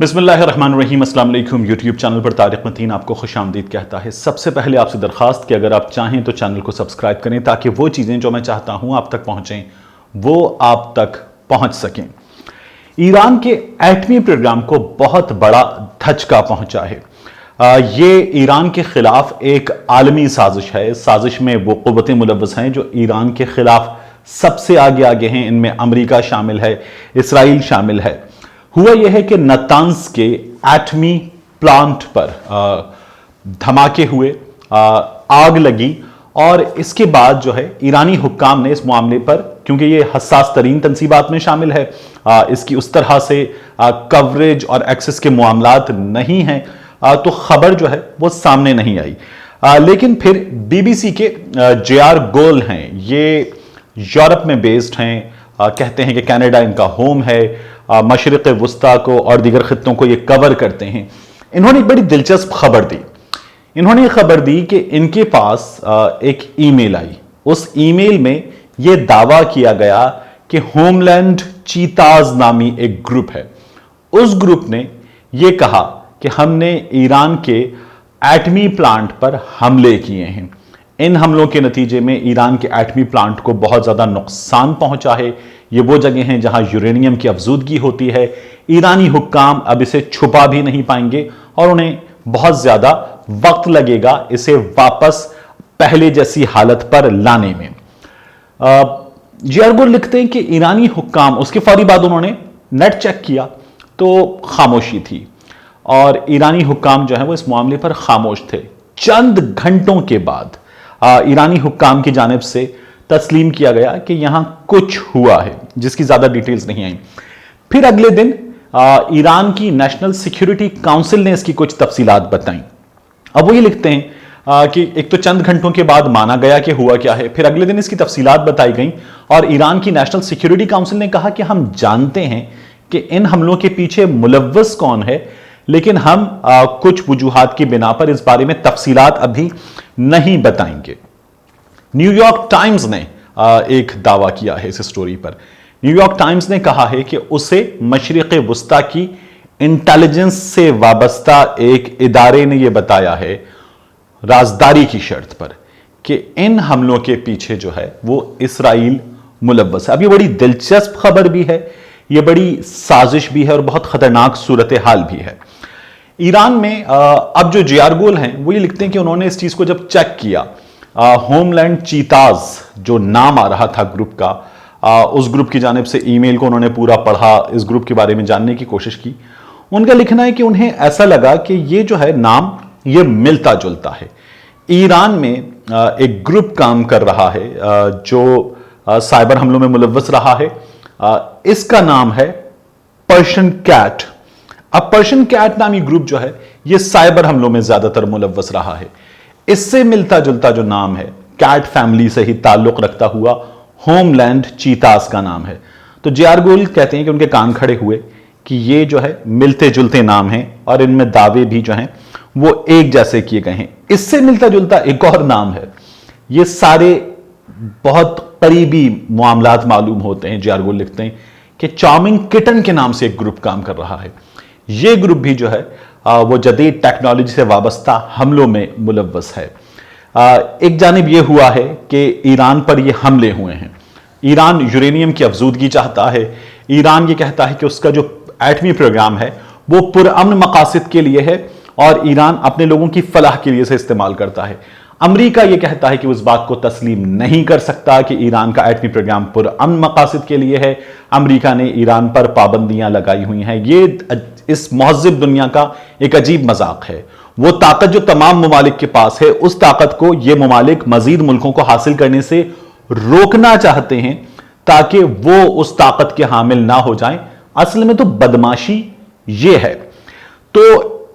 बिस्मिल्लाहिर्रहमानिर्रहीम। अस्सलाम वालेकुम। यूट्यूब चैनल पर तारिक मतीन आपको खुश आमदीद कहता है। सबसे पहले आपसे दरख्वास्त कि अगर आप चाहें तो चैनल को सब्सक्राइब करें ताकि वो चीज़ें जो मैं चाहता हूं आप तक पहुंचें वो आप तक पहुंच सकें। ईरान के एटमी प्रोग्राम को बहुत बड़ा धचका पहुंचा है। ये ईरान के खिलाफ एक आलमी साजिश है। इस साजिश में वो क़ुव्वतें मुलव्वस हैं जो ईरान के खिलाफ सबसे आगे आगे हैं। इनमें अमेरिका शामिल है, इसराइल शामिल है। हुआ यह है कि नातांज के एटमी प्लांट पर धमाके हुए, आग लगी और इसके बाद जो है ईरानी हुक्काम ने इस मामले पर, क्योंकि ये हसास तरीन तनसीबात में शामिल है, इसकी उस तरह से कवरेज और एक्सेस के मामलात नहीं हैं, तो खबर जो है वो सामने नहीं आई। लेकिन फिर बीबीसी के JR गोल हैं, ये यूरोप में बेस्ड हैं, कहते हैं कि कनाडा इनका होम है, मशरिक़ वस्ता को और दीगर खित्तों को ये कवर करते हैं। इन्होंने एक बड़ी दिलचस्प खबर दी। इन्होंने खबर दी कि इनके पास एक ईमेल आई। उस ईमेल में ये दावा किया गया कि होमलैंड चीताज नामी एक ग्रुप है। उस ग्रुप ने यह कहा कि हमने ईरान के एटमी प्लांट पर हमले किए हैं। इन हमलों के नतीजे में ईरान के एटमी प्लांट को बहुत ज्यादा नुकसान पहुंचा है। ये वो जगह हैं जहां यूरेनियम की अफजूदगी होती है। ईरानी हुक्काम अब इसे छुपा भी नहीं पाएंगे और उन्हें बहुत ज्यादा वक्त लगेगा इसे वापस पहले जैसी हालत पर लाने में। JR लिखते हैं कि ईरानी हुक्काम, उसके फौरी बाद उन्होंने नेट चेक किया तो खामोशी थी और ईरानी हुक्काम जो है वो इस मामले पर खामोश थे। चंद घंटों के बाद ईरानी हुक्काम की जानिब से तस्लीम किया गया कि यहां कुछ हुआ है, जिसकी ज्यादा डिटेल्स नहीं आई। फिर अगले दिन ईरान की नेशनल सिक्योरिटी काउंसिल ने इसकी कुछ तफसीलात बताई। अब वो ये लिखते हैं कि एक तो चंद घंटों के बाद माना गया कि हुआ क्या है, फिर अगले दिन इसकी तफसीलात बताई गई और ईरान की नेशनल सिक्योरिटी काउंसिल ने कहा कि हम जानते हैं कि इन हमलों के पीछे मुलव्वस कौन है, लेकिन हम कुछ वजूहात की बिना पर इस बारे में तफसीलात अभी नहीं बताएंगे। न्यूयॉर्क टाइम्स ने एक दावा किया है इस स्टोरी पर। न्यूयॉर्क टाइम्स ने कहा है कि उसे मशरिक़ वस्ता की इंटेलिजेंस से वाबस्ता एक इदारे ने यह बताया है राजदारी की शर्त पर कि इन हमलों के पीछे जो है वो इसराइल मुलव्वस है। अब ये बड़ी दिलचस्प खबर भी है, ये बड़ी साजिश भी है और बहुत खतरनाक सूरत हाल भी है। ईरान में अब जो JR गोल हैं वो ये लिखते हैं कि उन्होंने इस चीज को जब चेक किया, होमलैंड चीताज जो नाम आ रहा था ग्रुप का, उस ग्रुप की जानिब से ईमेल को उन्होंने पूरा पढ़ा, इस ग्रुप के बारे में जानने की कोशिश की। उनका लिखना है कि उन्हें ऐसा लगा कि ये जो है नाम ये मिलता जुलता है। ईरान में एक ग्रुप काम कर रहा है जो साइबर हमलों में मुलव्वस रहा है। इसका नाम है पर्शियन कैट। अब पर्शियन कैट नामी ग्रुप जो है ये साइबर हमलों में ज्यादातर मुलव्वस रहा है। इससे मिलता जुलता जो नाम है, कैट फैमिली से ही ताल्लुक रखता हुआ होमलैंड चीतास का नाम है। तो JR गोल कहते हैं कि उनके कान खड़े हुए कि ये जो है मिलते जुलते नाम हैं और इनमें दावे भी जो हैं वो एक जैसे किए गए हैं। इससे मिलता जुलता एक और नाम है। ये सारे बहुत करीबी मामलात मालूम होते हैं। JR गोल लिखते हैं कि चार्मिंग किटन के नाम से एक ग्रुप काम कर रहा है। ये ग्रुप भी जो है वो जदीद टेक्नोलॉजी से वाबस्ता हमलों में मुलव्वस है। एक जानिब यह हुआ है कि ईरान पर ये हमले हुए हैं। ईरान यूरेनियम की अफजूदगी चाहता है। ईरान ये कहता है कि उसका जो एटमी प्रोग्राम है वो पुरअमन मकासद के लिए है और ईरान अपने लोगों की फलाह के लिए इसे इस्तेमाल करता है। अमेरिका ये कहता है कि वो इस बात को तस्लीम नहीं कर सकता कि ईरान का एटमी प्रोग्राम पुरअमन मकासद के लिए है। अमेरिका ने ईरान पर पाबंदियां लगाई हुई हैं। ये इस महज़िब दुनिया का एक अजीब मजाक है। वो ताकत जो तमाम ममालिक के पास है, उस ताकत को ये ममालिक मजीद मुल्कों को हासिल करने से रोकना चाहते हैं ताकि वो उस ताकत के हामिल ना हो जाएं। असल में तो बदमाशी ये है। तो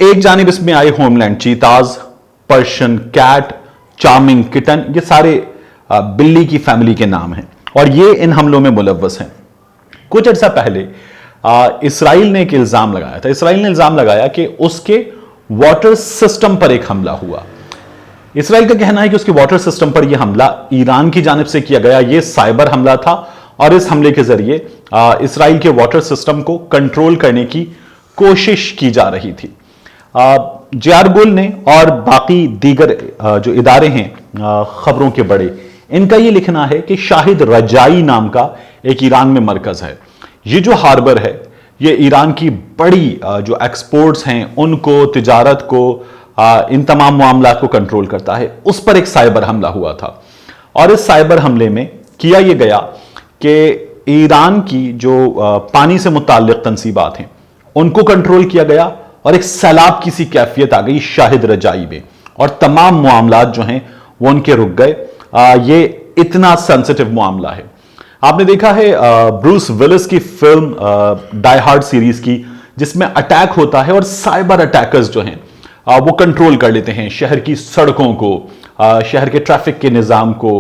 एक जानिब इसमें आए homeland चीताज, Persian cat, charming kitten, ये सारे बिल्ली की फैमिली के नाम हैं और ये इन हमलों में मुलव्वस हैं। कुछ अर्सा पहले इसराइल ने एक इल्जाम लगाया था। इसराइल ने इल्जाम लगाया कि उसके वाटर सिस्टम पर एक हमला हुआ। इसराइल का कहना है कि उसके वाटर सिस्टम पर यह हमला ईरान की जानिब से किया गया। यह साइबर हमला था और इस हमले के जरिए इसराइल के वाटर सिस्टम को कंट्रोल करने की कोशिश की जा रही थी। जे.आर. गुल ने और बाकी दीगर जो इदारे हैं खबरों के बड़े, इनका यह लिखना है कि शाहिद रजाई नाम का एक ईरान में मरकज है। ये जो हार्बर है, ये ईरान की बड़ी जो एक्सपोर्ट्स हैं उनको, तिजारत को, इन तमाम मामलात को कंट्रोल करता है। उस पर एक साइबर हमला हुआ था और इस साइबर हमले में किया यह गया कि ईरान की जो पानी से मुताल्लिक तंसीबात हैं उनको कंट्रोल किया गया और एक सैलाब की सी कैफियत आ गई शाहिद रजाई में और तमाम मामलात जो हैं वो उनके रुक गए। ये इतना सेंसिटिव मामला है। आपने देखा है ब्रूस विलिस की फिल्म डाई हार्ड सीरीज की, जिसमें अटैक होता है और साइबर अटैकर्स जो हैं वो कंट्रोल कर लेते हैं शहर की सड़कों को, शहर के ट्रैफिक के निज़ाम को,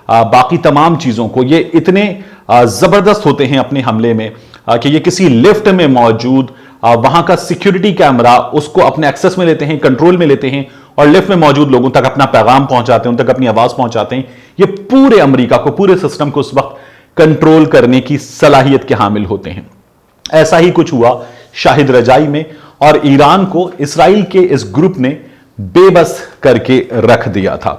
बाकी तमाम चीज़ों को। ये इतने ज़बरदस्त होते हैं अपने हमले में कि ये किसी लिफ्ट में मौजूद वहां का सिक्योरिटी कैमरा उसको अपने एक्सेस में लेते हैं, कंट्रोल में लेते हैं और लिफ्ट में मौजूद लोगों तक अपना पैगाम पहुंचाते हैं, उन तक अपनी आवाज़ पहुंचाते हैं। ये पूरे अमेरिका को, पूरे सिस्टम को उस वक्त कंट्रोल करने की सलाहियत के हामिल होते हैं। ऐसा ही कुछ हुआ शाहिद रजाई में और ईरान को इसराइल के इस ग्रुप ने बेबस करके रख दिया था।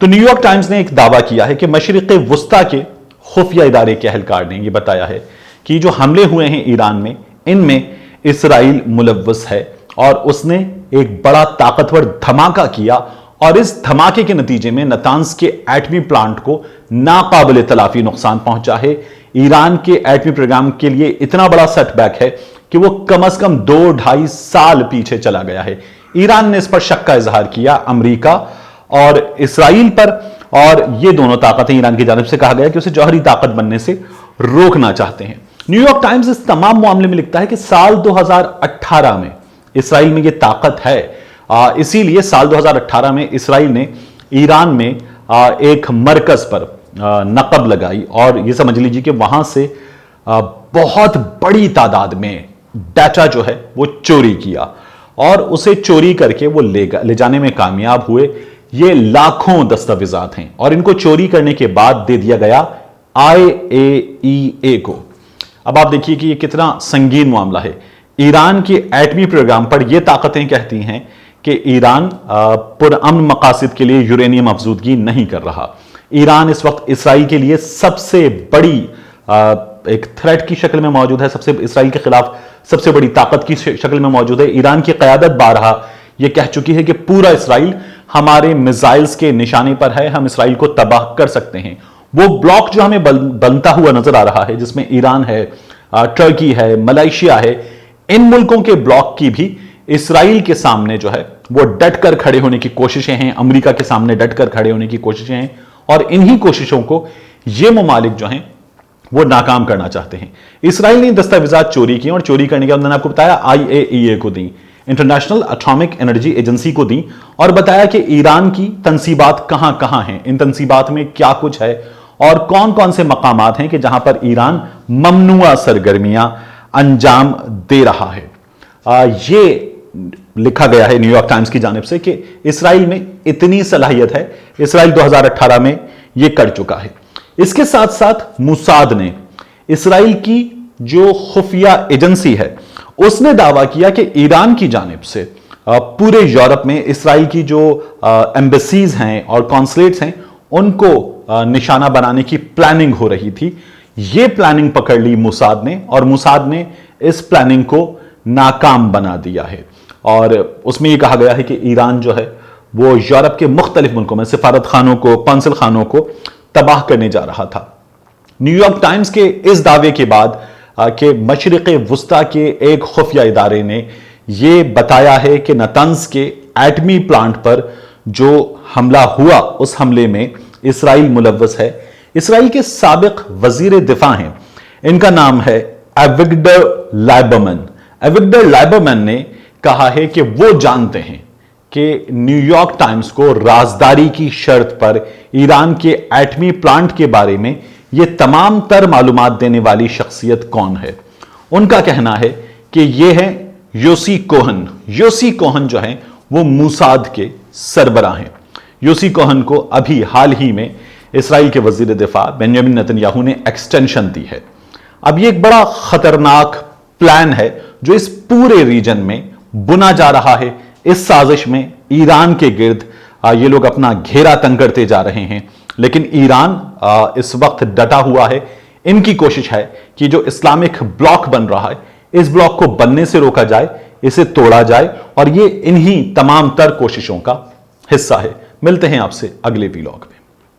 तो न्यूयॉर्क टाइम्स ने एक दावा किया है कि मशरिक़ वुस्ता के खुफिया इदारे के अहलकार ने यह बताया है कि जो हमले हुए हैं ईरान में, इनमें इसराइल मुलव्वस है और उसने एक बड़ा ताकतवर धमाका किया और इस धमाके के नतीजे में नतांज के एटमी प्लांट को नाकाबिल तलाफी नुकसान पहुंचा है। ईरान के एटमी प्रोग्राम के लिए इतना बड़ा सेटबैक है कि वो कम से कम 2-2.5 साल पीछे चला गया है। ईरान ने इस पर शक का इजहार किया अमेरिका और इसराइल पर, और ये दोनों ताकतें ईरान की जानिब से कहा गया कि उसे जौहरी ताकत बनने से रोकना चाहते हैं। न्यूयॉर्क टाइम्स इस तमाम मामले में लिखता है कि साल 2018 में इसराइल में ये ताकत है, इसीलिए साल 2018 में इसराइल ने ईरान में एक मरकज पर नकब लगाई और ये समझ लीजिए कि वहां से बहुत बड़ी तादाद में डाटा जो है वो चोरी किया और उसे चोरी करके वो ले जाने में कामयाब हुए। ये लाखों दस्तावेजात हैं और इनको चोरी करने के बाद दे दिया गया IAEA को। अब आप देखिए कि ये कितना संगीन मामला है। ईरान के एटमी प्रोग्राम पर यह ताकतें कहती हैं कि ईरान पुरअमन मकासद के लिए यूरेनियम अफजूदगी नहीं कर रहा। ईरान इस वक्त इसराइल के लिए सबसे बड़ी एक थ्रेट की शक्ल में मौजूद है, सबसे इसराइल के खिलाफ सबसे बड़ी ताकत की शक्ल में मौजूद है। ईरान की क़यादत बारहा यह कह चुकी है कि पूरा इसराइल हमारे मिसाइल्स के निशाने पर है, हम इसराइल को तबाह कर सकते हैं। वो ब्लॉक जो हमें बनता हुआ नजर आ रहा है, जिसमें ईरान है, टर्की है, मलेशिया है, इन मुल्कों के ब्लॉक की भी इसराइल के सामने जो है वो डट कर खड़े होने की कोशिशें हैं, अमेरिका के सामने डट कर खड़े होने की कोशिशें हैं और इन्हीं कोशिशों को ये ममालिक जो हैं वो नाकाम करना चाहते हैं। इसराइल ने दस्तावेजात चोरी किए और चोरी करने के बाद मैंने आपको बताया IAEA को दी, इंटरनेशनल एटॉमिक एनर्जी एजेंसी को दी और बताया कि ईरान की तंसीबात कहां कहां हैं, इन तंसीबात में क्या कुछ है और कौन कौन से मकामात हैं कि जहां पर ईरान ममनुआ सरगर्मियां अंजाम दे रहा है। ये लिखा गया है न्यूयॉर्क टाइम्स की जानिब से कि इसराइल में इतनी सलाहियत है, इसराइल 2018 में यह कर चुका है। इसके साथ साथ मुसाद ने, इसराइल की जो खुफिया एजेंसी है, उसने दावा किया कि ईरान की जानिब से पूरे यूरोप में इसराइल की जो एम्बेसीज हैं और कॉन्सुलेट्स हैं उनको निशाना बनाने की प्लानिंग हो रही थी। यह प्लानिंग पकड़ ली मुसाद ने और मुसाद ने इस प्लानिंग को नाकाम बना दिया है और उसमें यह कहा गया है कि ईरान जो है वो यूरोप के मुख्तलिफ मुल्कों में सिफारत खानों को, कौंसल खानों को तबाह करने जा रहा था। न्यूयॉर्क टाइम्स के इस दावे के बाद कि मशरिक़ वुस्ता के एक खुफिया इदारे ने यह बताया है कि नतंज के एटमी प्लांट पर जो हमला हुआ, उस हमले में इसराइल मुलव्वस है। इसराइल के साबिक वजीर दिफा हैं, इनका नाम है एविगडर लाइबरमैन। एविगडर लाइबरमैन ने कहा है कि वो जानते हैं कि न्यूयॉर्क टाइम्स को राजदारी की शर्त पर ईरान के एटमी प्लांट के बारे में यह तमाम तर मालूमात देने वाली शख्सियत कौन है। उनका कहना है कि यह है योसी कोहन। योसी कोहन जो है वो मुसाद के सरबराह हैं। योसी कोहन को अभी हाल ही में इसराइल के वजीर दिफा बेंजामिन नेतन्याहू ने एक्सटेंशन दी है। अब ये एक बड़ा खतरनाक प्लान है जो इस पूरे रीजन में बुना जा रहा है। इस साजिश में ईरान के गिर्द ये लोग अपना घेरा तंग करते जा रहे हैं, लेकिन ईरान इस वक्त डटा हुआ है। इनकी कोशिश है कि जो इस्लामिक ब्लॉक बन रहा है, इस ब्लॉक को बनने से रोका जाए, इसे तोड़ा जाए, और ये इन्हीं तमाम तर कोशिशों का हिस्सा है। मिलते हैं आपसे अगले वीलॉग में।